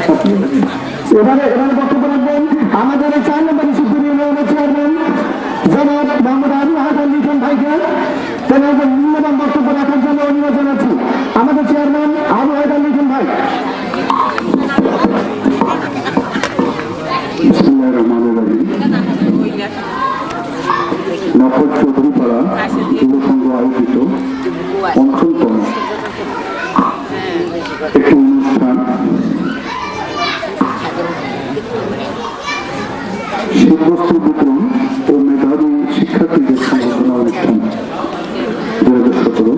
এবারে বক্তব্য রাখবেন আমাদের 4 নম্বর শিবপুর ইউনিয়নের চেয়ারম্যান জনাব মোহাম্মদ আবু হাসান লিটন ভাইকে তেনাদের মূল্যবান বক্তব্য রাখার জন্য অনুরোধ জানাচ্ছি। আমাদের চেয়ারম্যান আবু হাসান লিটন ভাই। নফর চৌধুরীপাড়া যুব সংঘ আয়োজিত পঞ্চমতম একটি অনুষ্ঠান শীতবস্ত্র বিতরণ ও মেধাবী শিক্ষার্থীদের সংবর্ধনা অনুষ্ঠান 2017।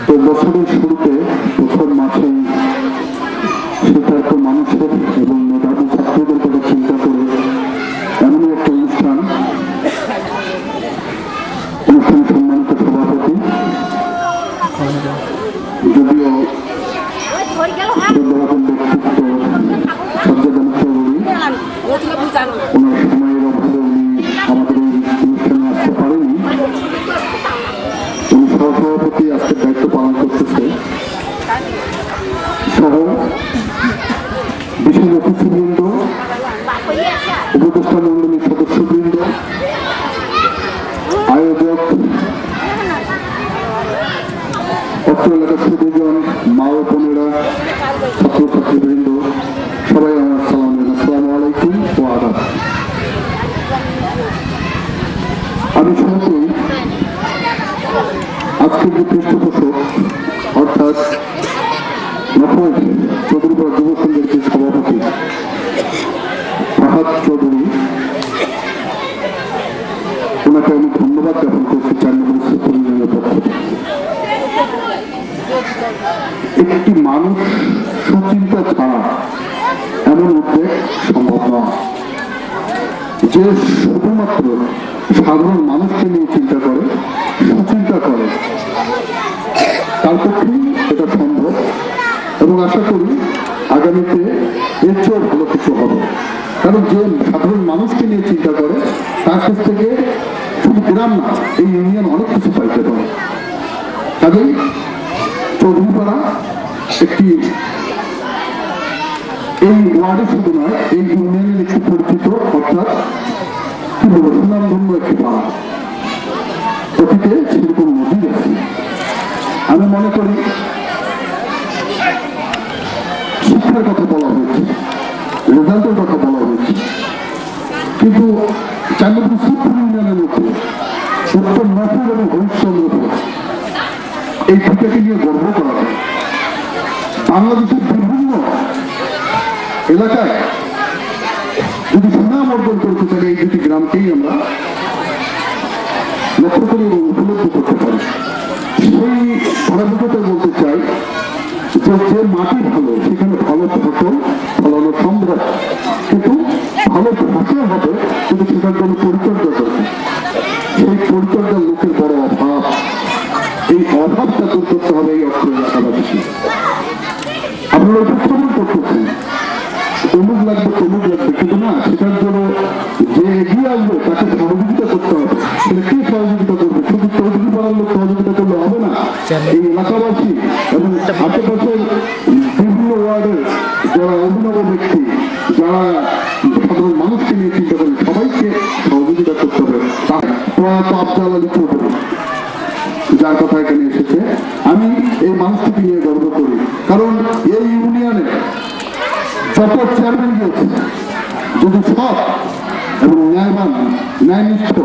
তো বছরের শুরুতে প্রথম মাসেই শিক্ষার্থ মানুষের এবং মেধাবী ছাত্রদের কথা চিন্তা করে এমনই একটা অনুষ্ঠান সম্মানিত সভাপতি যদিও ব্যক্তিত্ব সজ্জাদান চৌধুরী ওনার সময়ের অভাবে উনি আমাদের এই অনুষ্ঠানে আসতে পারেনি। উনি সহসভাপতি আজকের দায়িত্ব পালন করতেছে সহ বিশেষ অতিথিবৃন্দ, উপদেষ্টা মন্ডলীর সদস্যবৃন্দ, আয়োজক, অত্র এলাকার সুদীজন, মা ও বোনেরা, ছাত্রছাত্রীবৃন্দ, সবাই আমার সালাম দেন। আসসালামু আলাইকুম ও আদাব। আমি শুরুতেই আজকের যে পৃষ্ঠপোষক অর্থাৎ নফর চৌধুরীপাড়া যুব সংঘের যে সভাপতি ফাহাদ চৌধুরী, ওনাকে আমি ধন্যবাদ জ্ঞাপন করছি 4 নম্বর শিবপুর ইউনিয়নের পক্ষ থেকে। একটি মানুষ সুচিন্তা ছাড়া এমন উদ্যোগ সম্ভব নয় যে শুধুমাত্র সাধারণ মানুষকে নিয়ে চিন্তা করে, সুচিন্তা করে, তার পক্ষেই এটা সম্ভব এবং আশা করি আগামীতে এর চেয়েও ভালো কিছু হবে। কারণ যে সাধারণ মানুষকে নিয়ে চিন্তা করে তার কাছ থেকে শুধু গ্রাম না, এই ইউনিয়ন অনেক কিছু পাইতে পারে। কাজেই চৌধুরীপাড়া একটি এই ওয়ার্ডে শুধু নয়, এই ইউনিয়নের একটি পরিচিত অর্থাৎ কি বলবো সুনামধন্য একটি পাড়া। অতীতে সেরকম নদী আছে। আমি মনে করি শিক্ষার কথা বলা হয়েছে, রেজাল্টের কথা বলা হয়েছে, কিন্তু 4 নম্বর শিবপুর ইউনিয়নের মধ্যে উত্তর নফর এবং হরিশ্চন্দ্রপুর এই দুটাকে নিয়ে গর্ব করা হয়। বাংলাদেশের বিভিন্ন এলাকায় যদি সুনাম অর্জন করতে চাই এই দুটি গ্রামকেই আমরা লক্ষ্য করে এবং উপলব্ধি করতে পারি। সেই ধারাবাহিকতায় বলতে চাই যে মাটি ভালো সেখানে ভালো ফসল ফলানো সম্ভব, কিন্তু ভালো ফসল হবে কিন্তু সেটার জন্য পরিচর্যা করবে। সেই পরিচর্যার লোকের বড় অভাব, এই অভাবটা দূর করতে হবে এই অর্থ এলাকাবাসীকে। আপনারা উপস্থাপন করতেছেন তমুক লাগবে তমুক লাগবে, কিন্তু না, সেটার জন্য যে এগিয়ে আসবে তাকে সহযোগিতা করতে হবে। সেটা কে সহযোগিতা করবে? শুধু চৌধুরীপাড়ার লোক সহযোগিতা করলে হবে না। এই এলাকাবাসী এবং আশেপাশের বিভিন্ন ওয়ার্ডের যারা অভিনব ব্যক্তি, যারা সাধারণ মানুষকে নিয়ে চিন্তা করেন, সবাইকে সহযোগিতা করতে হবে। প্রয়াত আফজাল আলী চৌধুরী যার কথা এখানে এসেছে, আমি এই মানুষটিকে নিয়ে গর্ব করি। কারণ এই ইউনিয়নে যত চেয়ারম্যান গিয়েছে, যদি সৎ এবং ন্যায়বান ন্যায়নিষ্ঠ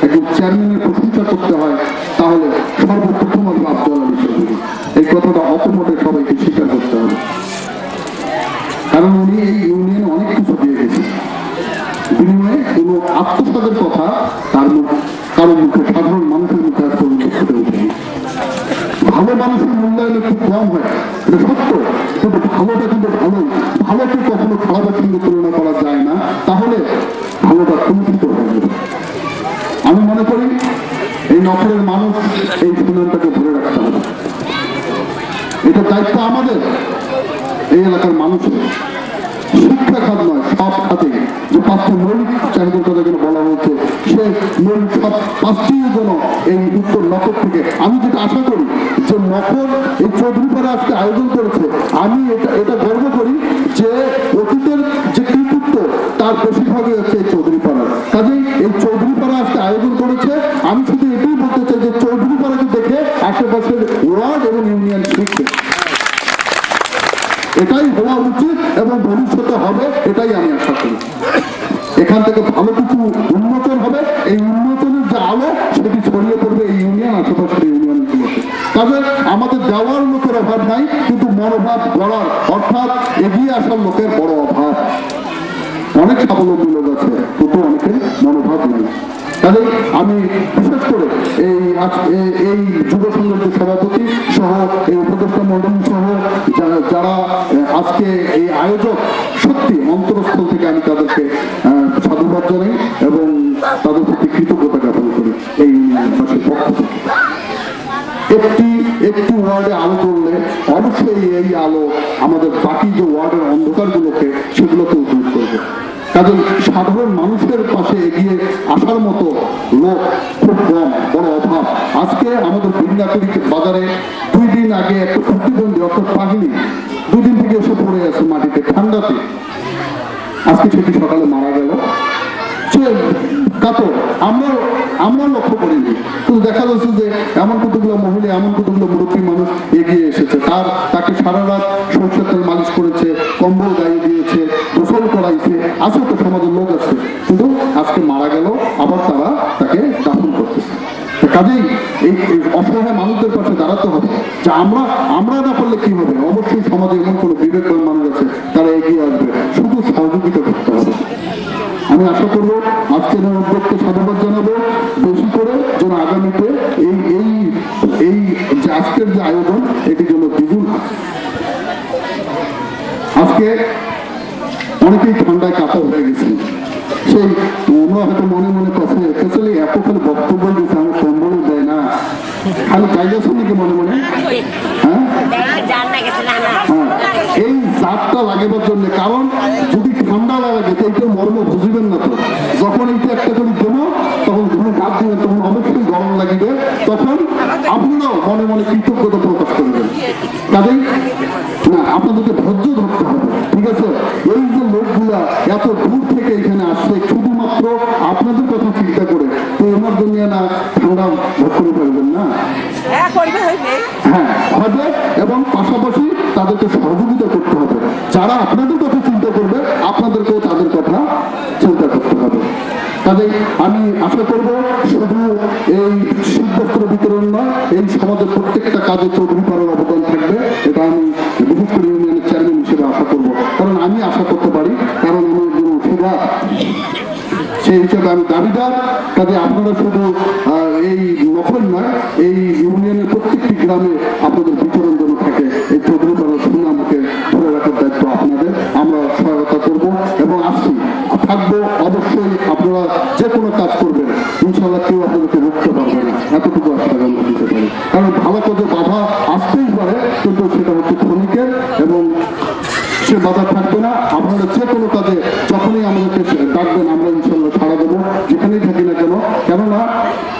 একজন চেয়ারম্যানের প্রশংসা করতে হয় তাহলে সর্বপ্রথম আসবে আফজাল আলী চৌধুরী। এই কথাটা অপমতে সবাইকে স্বীকার করতে হবে। কারণ উনি এই ইউনিয়নে অনেক কিছু দিয়ে গেছেন, বিনিময়ে কোনো আত্মসাদের কথা কারো মুখে, সাধারণ মানুষের মুখে আজ পর্যন্ত ফুটে ওঠেনি। ভালো মানুষের মূল্যায়ন খুব কম হয়, এটা সত্য, কিন্তু ভালোটা কিন্তু ভালোকে কখনো খারাপের সঙ্গে তুলনা করা যায় না, তাহলে ভালোটা কুণ্ঠিত হয়ে যাবে। আমি মনে করি এই নফরের মানুষ এই সুনামটাকে ধরে রাখতে হবে। এটা দায়িত্ব আমাদের, এই এলাকার মানুষের। শিক্ষা খাত নয়, সব খাতে যে 5টি মৌলিক চাহিদার কথা যেন বলা হয়েছে, সে মৌলিক সব 5টির জন্য এই উত্তর নকর থেকে আমি যেটা আশা করি যে নকর এই চৌধুরীপাড়া আজকে আয়োজন করেছে, আমি এটা গর্ব করি যে অতীতের যে কৃতিত্ব তার বেশিরভাগই হচ্ছে এই চৌধুরীপাড়ার। কাজেই এই চৌধুরীপাড়া আজকে আয়োজন করেছে, আমি শুধু এটাই বলতে চাই যে চৌধুরীপাড়াকে দেখে আশেপাশের ওয়ার্ড এবং ইউনিয়ন শিখছে, এটাই হওয়া উচিত এবং ভবিষ্যতে হবে, এটাই আমি আশা করি। এখান থেকে ভালো কিছু উন্নতন হবে, এই উন্নতনের যে আলো সেটি ছড়িয়ে পড়বে এই ইউনিয়ন, আশেপাশের ইউনিয়নগুলোতে। তবে আমাদের দেওয়ার লোকের অভাব নাই, কিন্তু মনোভাব গড়ার অর্থাৎ এগিয়ে আসার লোকের বড় অভাব। অনেক স্বাবলম্বী লোক আছে, কিন্তু অনেকের মনোভাব নাই। কাজে আমি বিশেষ করে এই যুব সংঘের যে সভাপতি সহ এই উপদেষ্টা মন্ডলী সহ যারা আজকে এই আয়োজক, সত্যি অন্তরস্থল থেকে আমি তাদেরকে সাধুবাদ জানাই এবং তাদের প্রতি কৃতজ্ঞতা জ্ঞাপন করি এই ইউনিয়নবাসীর পক্ষ থেকে। একটি ওয়ার্ডে আলো জ্বললে অবশ্যই এই আলো আমাদের বাকি যে ওয়ার্ডের অন্ধকারগুলোকে সেগুলোকেও দূর করবে। কাজে সাধারণ মানুষের পাশে এগিয়ে আসার মতো লোক খুব কম, বড় অভাব। আজকে আমাদের বিন্দাপুরি বাজারে 2 দিন আগে একটা প্রতিবন্ধী অর্থাৎ পাগলি 2 দিন থেকে এসে পড়ে আছে মাটিতে ঠান্ডাতে, আজকে সেটি সকালে মারা গেল। সে কাতর, আমরা লক্ষ্য করিনি, কিন্তু দেখা যাচ্ছে যে এমন কতগুলো মহিলা, এমন কতগুলো মুরব্বী মানুষ এগিয়ে এসেছে, তাকে সারা রাত সরষের তেল মালিশ করেছে, কম্বল গায়ে দিয়েছে, গোসল করাইছে, আছে তো সমাজের লোক আছে, কিন্তু আজকে মারা গেল, আবার তারা তাকে দাফন করতেছে। কাজেই এই অসহায় মানুষদের পাশে দাঁড়াতে হবে, যে আমরা না পারলে কি হবে, অবশ্যই সমাজে এমন কোনো বিবেকবান মানুষ আছে, তারা এগিয়ে আসবে, শুধু সহযোগিতা করতে হবে। আমি আশা করবো আজকের উদ্যোগকে সাধুবাদ জানাবো বেশি করে, যেন আগামীতে এই যে আজকের যে আয়োজন এটি যেন দ্বিগুণ হয়। আজকে অনেকেই ঠান্ডায় কাতর হয়ে গেছে, সেই আমরা হয়তো মনে মনে কথা আসলে এত খালি বক্তব্য দিচ্ছে, আমার কম্বলও দেয় না, খালি চাইলেছেন নাকি মনে মনে? হ্যাঁ, এই জাতটা লাগাবার জন্য, কারণ যদি ঠান্ডা লাগে তো এইটা মর্ম বুঝিবেন না। তো যখন এইটা একটা করে দেবো তখন যখন গাছ দিবেন তখন অবশ্যই গরম লাগিবে, তখন আপনারাও মনে মনে কৃতজ্ঞতা প্রকাশ করবেন। কাজেই না, আপনাদেরকে ধৈর্য ধরতে হবে, ঠিক আছে? এই যে লোকগুলা এত দূর থেকে এখানে আসছে শুধুমাত্র আপনাদের কথা চিন্তা করে, তো আমার জন্য না ঠান্ডা ভোগ করে পারবেন না। হ্যাঁ হবে, এবং পাশাপাশি তাদেরকে সহযোগিতা করতে হবে। যারা আপনাদের কথা চিন্তা করবে আপনাদেরকেও তাদের কথা চিন্তা করতে হবে। কাজেই আমি আশা করবো শুধু এই শীতবস্ত্র বিতরণ নয়, এই সমাজের প্রত্যেকটা কাজে চৌধুরীপাড়ার অবদান থাকবে, এটা আমি বিশেষ করে ইউনিয়নের চেয়ারম্যান হিসেবে আশা করবো। কারণ আমি আশা করতে পারি, কারণ আমি একজন সুধা, সেই হিসেবে আমি দাবিদার। কাজে আপনারা শুধু এই নকল নয়, এই ইউনিয়নের প্রত্যেকটি গ্রামে আপনাদের বিতরণ যেন থাকে, এই চৌধুরীপাড়ার সুনামকে ধরে রাখার দায়িত্ব আপনাদের। আমরা সহায়তা করব এবং আসছি থাকবো, অবশ্যই আপনারা যে কোনো কাজ করবেন, ইনশাল্লাহ কেউ আপনাদেরকে রুখতে পারবে না, এতটুকু আপনারা আমরা দিতে পারি। কারণ ভালো কাজে বাধা আসতেই পারে, কিন্তু সেটা হচ্ছে ক্ষণিকের এবং সে বাধা থাকবে না। আপনারা যে কোনো কাজে যখনই আমাদেরকে ডাকবেন আমরা ইনশাল্লাহ সাড়া দেবো, যেখানেই থাকি না কেন। কেননা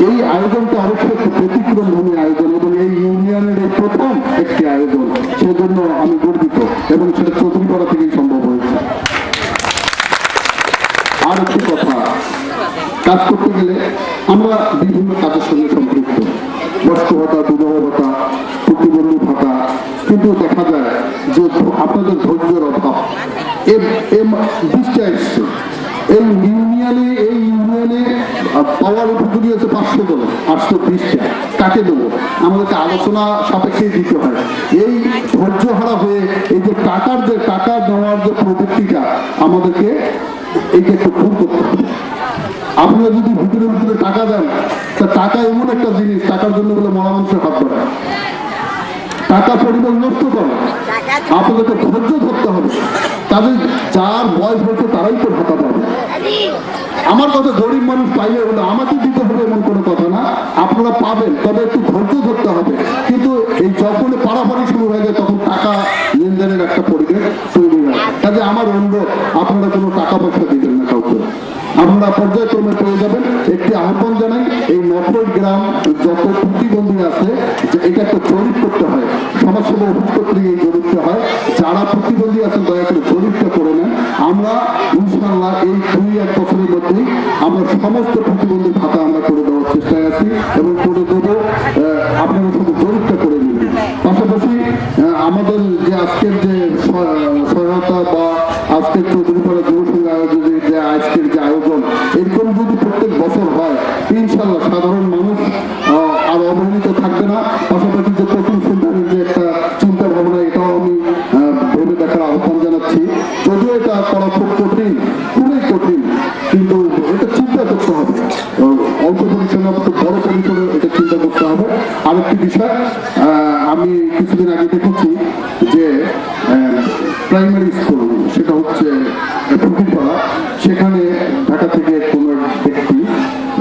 এই আয়োজনটা অবশ্যই একটি ব্যতিক্রমধর্মী আয়োজন এবং এই ইউনিয়নের এই প্রথম একটি আয়োজন, সেজন্য আমি গর্বিত এবং সেটা চৌধুরীপাড়া থেকেই সম্ভব হয়েছে। আর একটি কথা, কাজ করতে গেলে আমরা বিভিন্ন কাজের সঙ্গে সম্পৃক্ত, বয়স্ক ভাতা, বিধবা ভাতা, প্রতিবন্ধী ভাতা, কিন্তু দেখা যায় যে আপনাদের ধৈর্যের অভাব। বৃষ্টি আসছে এই ইউনিয়নে পাওয়ার উপযোগী হচ্ছে 500 জন, 820টা কাকে দেবো? আমাদেরকে আলোচনা সাপেক্ষেই দিতে হয়। এই ধৈর্য হারা হয়ে এই যে টাকা নেওয়ার যে প্রবৃত্তিটা আমাদেরকে এইটা একটু ভুল করতে হবে। আপনারা যদি ভিতরে টাকা দেন, তা টাকা এমন একটা জিনিস, টাকার জন্য বলে মরা মানুষের হাত ধরে, টাকা পরিমাণ নষ্ট করে, আপনাদেরকে ধৈর্য ধরতে হবে। তাদের যার বয়স হচ্ছে তারাই তো ভাতা পাবে। আমার কথা গরিব মানুষ পাইলে হলো আমাকে দিতে হবে এমন কোনো কথা না, আপনারা পাবেন, তবে একটু ধৈর্য ধরতে হবে। কিন্তু এই যখন পাড়াপাড়ি শুরু হয়ে যায় তখন টাকা লেনদেনের একটা পরিবেশ তৈরি হয়। কাজে আমার অনুরোধ, আমরা পর্যায়ক্রমে পেয়ে যাবেন। একটি আহ্বান জানাই, এই নফর গ্রাম যত প্রতিবন্ধী আছে যে এটা একটা জরিপ করতে হয়, সমাজসেবা অফিস কর্তৃক এই জরিপটা হয়। যারা প্রতিবন্ধী আছেন দয়া করে জরিপটা করে নেন। আমরা ইনশাআল্লাহ এই 2-1 বছরের মধ্যেই আমরা সমস্ত প্রতিবন্ধী ভাতা আমরা করে দেওয়ার চেষ্টায় আছি এবং করে দেবো। আপনারা শুধু জরিপটা করে নেবেন। পাশাপাশি আমাদের যে আজকের যে সহায়তা বা আজকের চৌধুরীপাড়া যুব সংঘ আয়োজনের যে আজকের যে আয়োজন, এরকম যদি প্রত্যেক বছর হয় ইনশাল্লাহ সাধারণ মানুষ আর অবহেলিত থাকবে না। পাশাপাশি যে কোচিং সেন্টারের যে একটা চিন্তা ভাবনা, এটাও আমি ভেবে দেখার আহ্বান জানাচ্ছি। যদিও এটা করা খুব কঠিন, খুবই কঠিন, কিন্তু এটা চিন্তা করতে হবে। অল্প পরিসরে খুব বড় পরিসরে এটা চিন্তা করতে হবে। আরেকটি বিষয়, আমি কিছুদিন আগে দেখেছি যে প্রাইমারি স্কুল, সেটা হচ্ছে ফুকিরপাড়া, সেখানে ঢাকা থেকে কোনো ব্যক্তি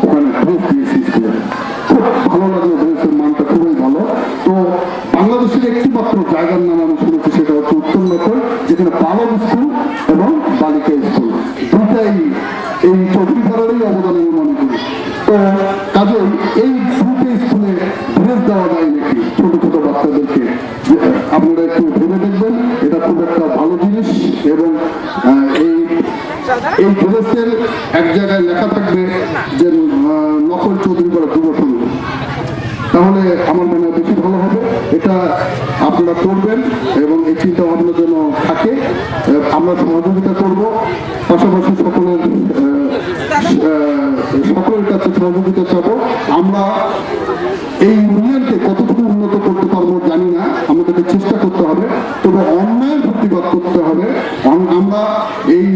ওখানে ড্রেস দিয়েছে স্কুলে। খুব ভালো লাগলো, ড্রেসের মানটা খুবই ভালো। তো বাংলাদেশের একটি মাত্র জায়গার নাম আমি শুনেছি, সেটা হচ্ছে উত্তর নগর, যেখানে বালক স্কুল এবং বালিকা স্কুল দুটাই এই চৌধুরীপাড়ারই অবদান আমি মনে করি। তো কাজে এই দুটো স্কুলে ড্রেস দেওয়া যায় নাকি ছোট ছোট বাচ্চাদেরকে, আপনারা একটু ভেবে দেখবেন। এটা খুব একটা ভালো জিনিস। এবং এই ড্রেসের এক জায়গায় লেখা থাকবে যে নকল চৌধুরীপাড়া যুব সংঘ, তাহলে আমার মনে হয় বেশি ভালো হবে। এটা আপনারা করবেন এবং এই চিন্তা ভাবনা যেন থাকে, আমরা সহযোগিতা করব। পাশাপাশি সকলের কাছে সহযোগিতা চাবো। আমরা এই ইউনিয়নকে কতটুকু উন্নত করতে পারবো জানি না, আমাদেরকে চেষ্টা করতে হবে। তবে অন্যায় প্রতিবাদ করতে হবে। আমরা এই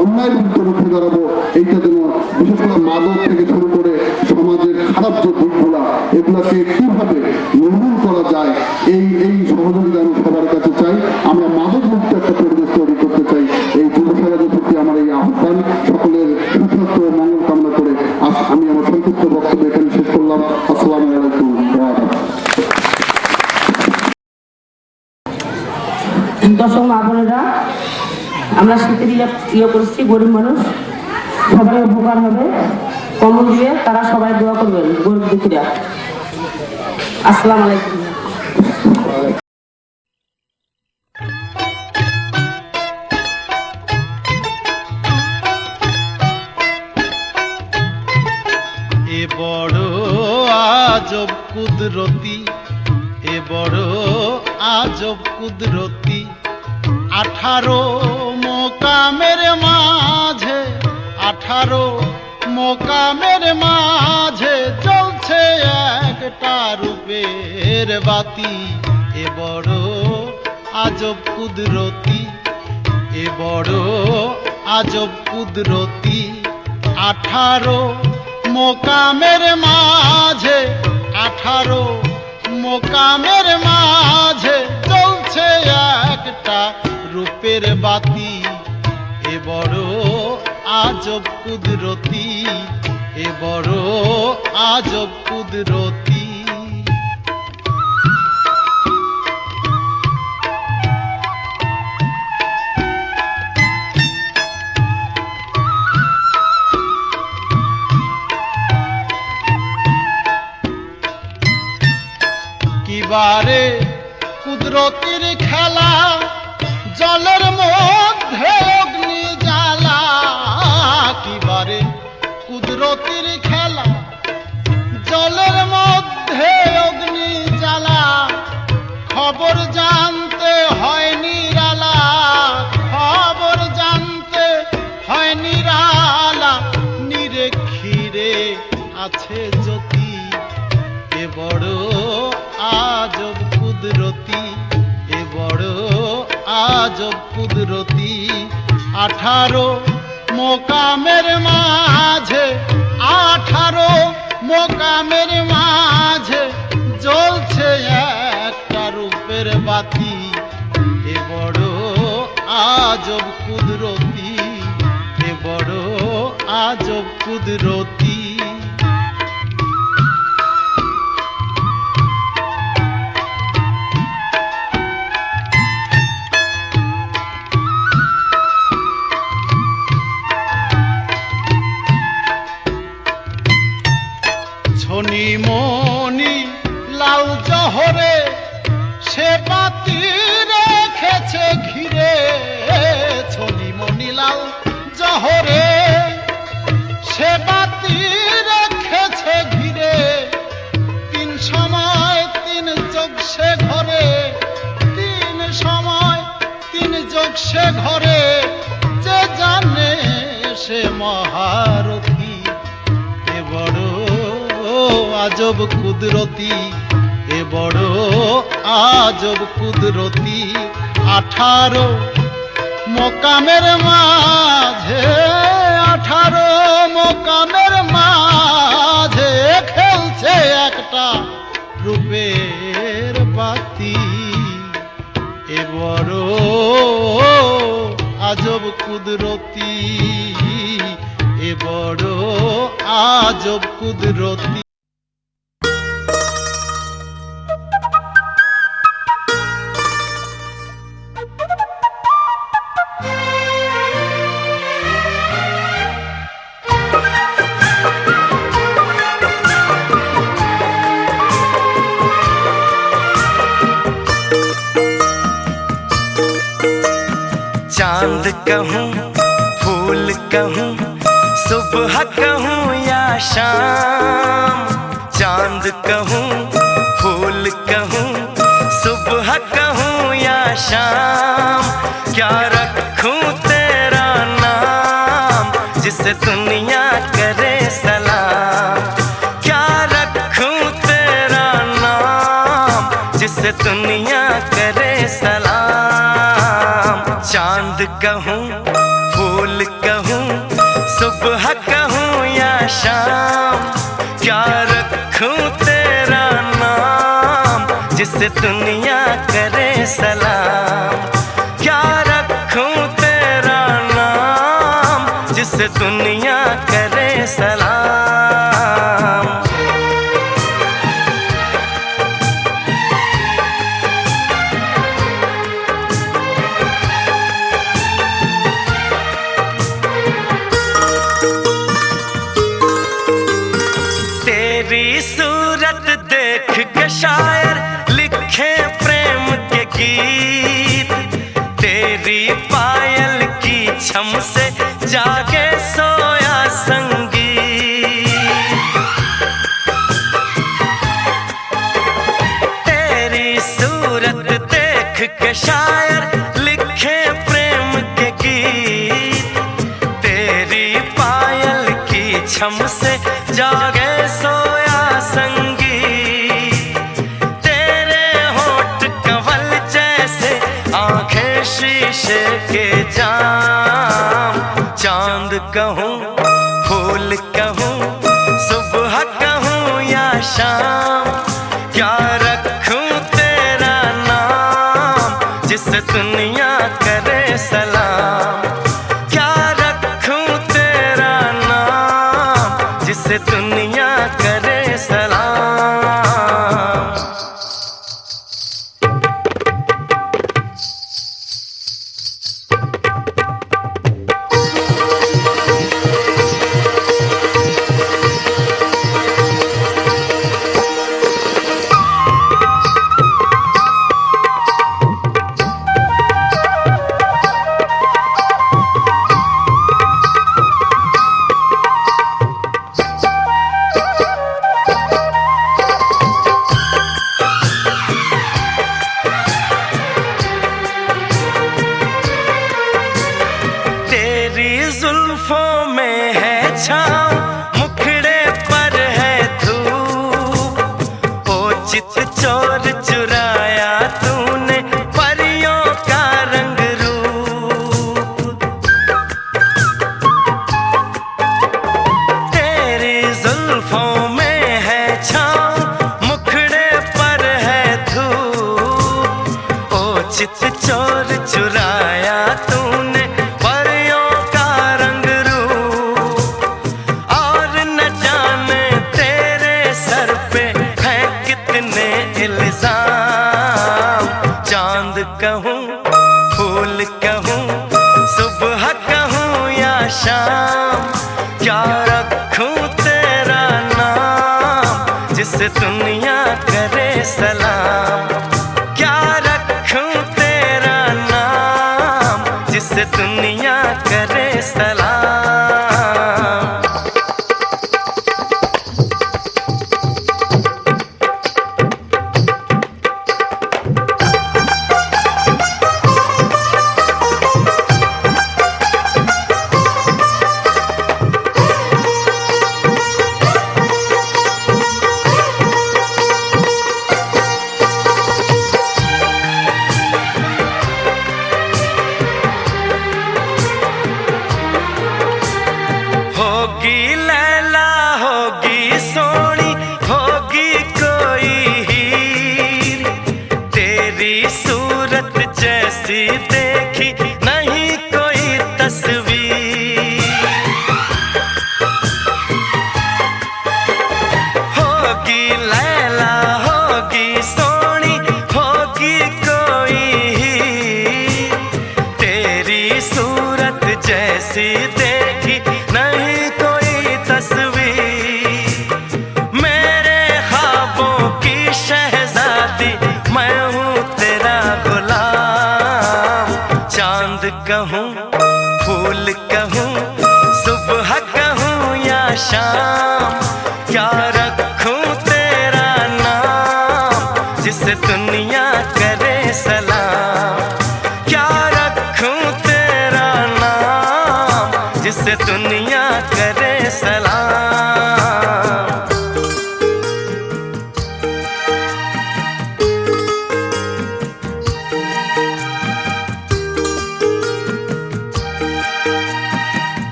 অন্যায় বিরুদ্ধে রুখে দাঁড়াবো। এইটা যেন বিশেষ করে মাদক থেকে শুরু করে সমাজের খারাপ যে দিকগুলা, এগুলাকে কিভাবে নির্মূল করা যায়, এই সহযোগিতা আমি সবার কাছে চাই। আমরা মাদক মুক্ত একটা পরিবেশ তৈরি করতে চাই। এই যুব সমাজের প্রতি আমার এই আহ্বান। সকলের সুস্বাস্থ্য ও মঙ্গল কামনা করে আমি আমার সংক্ষিপ্ত বক্তব্য এখানে শেষ করলাম। আসসালামু আলাইকুম। দর্শক মা বোনেরা, আমরা শীতের ইয়ে করছি, গরিব মানুষ সবাই উপকার হবে। কম্বল দিয়ে তারা সবাই দোয়া করবেন, গরিব দুঃখীরা। আসসালামু আলাইকুম। এ বড় আজব কুদরতি, এ বড় আজব কুদরতি, 18 মোকামের মাঝে, 18 মোকামের মাঝে জ্বলছে একটা রূপের বাতি। এ বড় আজব কুদরতি, এ বড় আজব কুদরতি, 18 মোকামের মাঝে, 18 মোকামের মাঝে জ্বলছে একটা রূপের বাতি। এ বড় আজব কুদরতি, এ বড় আজব কুদরতি। কিবারে কুদরতির খেলা, জলের মধ্যে অগ্নি জ্বালা। কিবারে কুদরতির খেলা, জলের মধ্যে অগ্নি জ্বালা। খবর জানতে হয় নিরালা, খবর জানতে হয় নিরালা। নিরেখিরে আছে জ্যোতি। এ বড় আজব কুদরতি, এ বড় আজব কুদরতি, 18 মোকামের মাঝে, 18 মোকামের মাঝে জ্বলছে একটা রূপের বাতি। এ বড় আজব কুদরতি, এ বড় আজব কুদরতি। আজব কুদরতি, এ বড় আজব কুদরতি। 18 মোকামের মাঝে, 18 মোকামের মাঝে খেলছে একটা রূপের বাতি। এ বড় আজব কুদরতি, এ বড় আজব কুদরতি। चांद कहूँ फूल कहूँ, सुबह कहूँ या शाम। चांद कहूँ फूल कहूँ, सुबह कहूँ या शाम। क्या रखूँ तेरा नाम, जिसे दुनिया करे सलाम। क्या रखूँ तेरा नाम, जिसे दुनिया करे सलाम। चांद कहूँ फूल कहूँ, सुबह कहूँ या शाम। क्या रखूँ तेरा नाम, जिसे दुनिया करे सलाम। क्या रखूँ तेरा नाम, जिसे दुनिया करे सलाम। सूरत देख के शायर लिखे प्रेम के गीत। तेरी पायल की छम से जागे सोया संगीत। तेरी सूरत देख के शायर लिखे प्रेम के गीत। तेरी पायल की छम से जागे सोया संगीत। तेरे होठ कंवल जैसे, आंखें शीशे के जाम। चांद कहूँ फूल कहूँ, सुबह कहूँ या शाम। क्या रखूँ तेरा नाम, जिसे दुनिया करे सलाम। क्या रखूँ तेरा नाम, जिसे दुनिया करे सलाम। जुल्फों में है छाँव, मुखड़े पर है धूप। ओ चित चोर चुराया तूने परियों का रंग रूप। तेरी जुल्फों में है छाँव, मुखड़े पर है धूप। ओ चित चोर चुराया तूने कहूँ फूल कहूँ, सुबह कहूँ या शाम। क्या रखूँ तेरा नाम, जिसे दुनिया करे सलाम। क्या रखूँ तेरा नाम, जिसे दुनिया करे सलाम। सूरत जैसी देखी नहीं कोई तस्वीर। होगी लैला होगी सोनी होगी कोई तेरी सूरत जैसी देखी नहीं कोई तस्वीर। मेरे ख्वाबों की शहजादी मैं हूँ तेरा गुलाम। चांद कहूँ फूल कहूँ सुबह कहूँ या शाम क्या रखूँ तेरा नाम जिसे दुनिया करे सलाम। क्या रखूँ तेरा नाम जिसे दुनिया करे सलाम।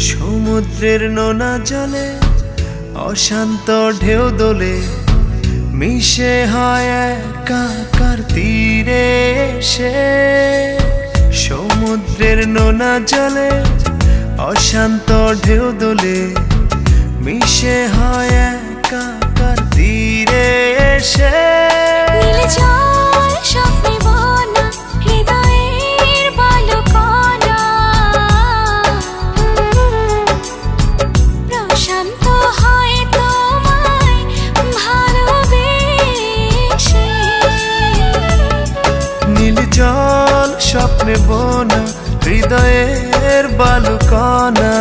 সমুদ্রের নোনা জলে অশান্ত ঢেউ দোলে মিশে হয় একাকার তীরে এসে। সমুদ্রের নোনা জলে অশান্ত ঢেউ দোলে মিশে হয় একাকার তীরে এসে। নীল জল স্বপ্নে বনা হৃদয়ের বালুকণা প্রশান্ত হয় তোমায় ভালোবেসে। নীল জল স্বপ্নে বোনা হৃদয়ের বালুকণা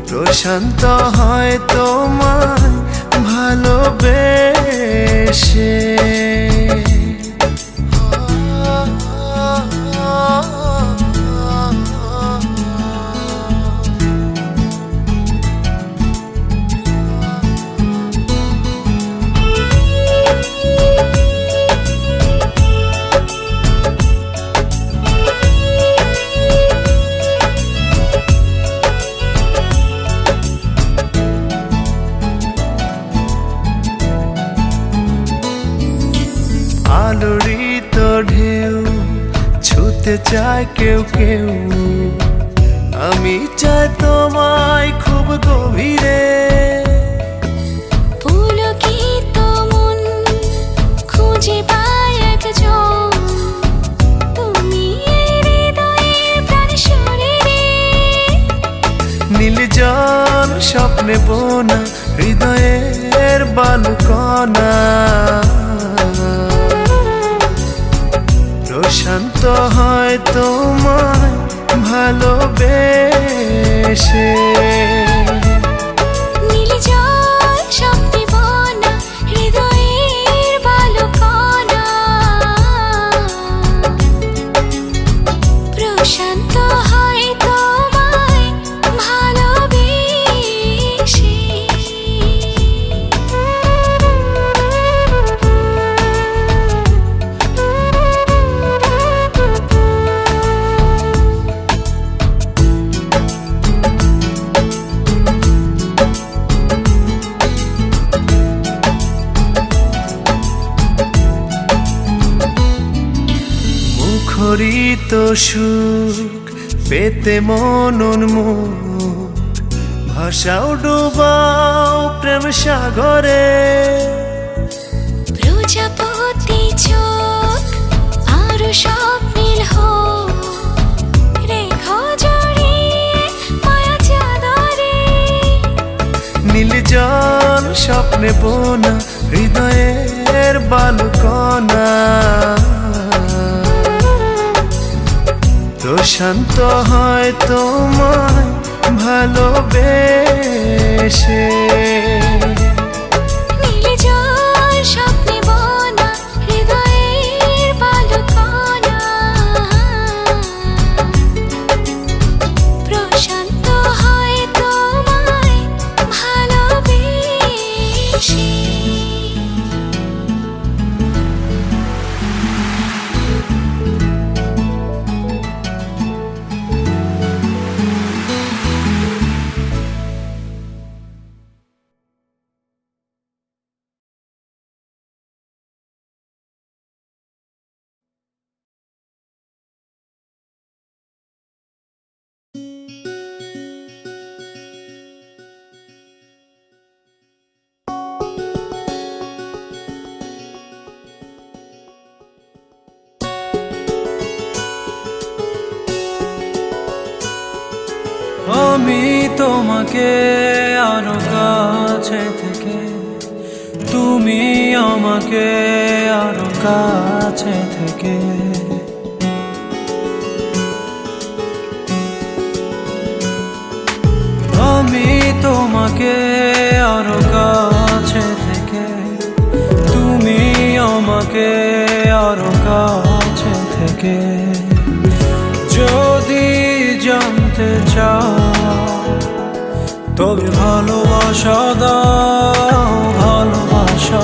প্রশান্ত হয় তোমায় ভালোবেসে। আলোড়িত ঢেউ ছুতে চায় কেউ কেউ আমি চাই তোমায় খুব গভীরে। পুলকিত মন খুঁজে পায় একজন তুমি এই হৃদয়ের প্রাণ শরীরে। নীল জল স্বপ্নে বোনা হৃদয়ের বালুকণা প্রশান্ত হয় তোমায় ভালোবেসে। নীল জল স্বপ্নে বনা হৃদয়ের বালুকণা প্রশান্ত হয় তোমায় ভালোবেসে। মুখরিত সুখ পেতে মন উন্মুখ ভাষাও ডুবাও প্রেম সাগরে। প্রজাপতি চোখ আরো স্বপ্নীল হোক রেখো জড়িয়ে মায়া চাদরে। নীল জল স্বপ্নে বোনা হৃদয়ের বালুকণা প্রশান্ত হয় তোমায় ভালোবেসে। নীলে জল স্বপ্নে বনা হৃদয়ের বালুকণা, প্রশান্ত হয় তোমায় ভালোবেসে। আমি তোমাকে আরো কাছে থেকে, তুমি আমাকে আরো কাছে থেকে। আমি তোমাকে আরো কাছে থেকে, তুমি আমাকে আরো কাছে থেকে। যদি জানতে চাও তবে ভালোবাসা দাও, ভালোবাসা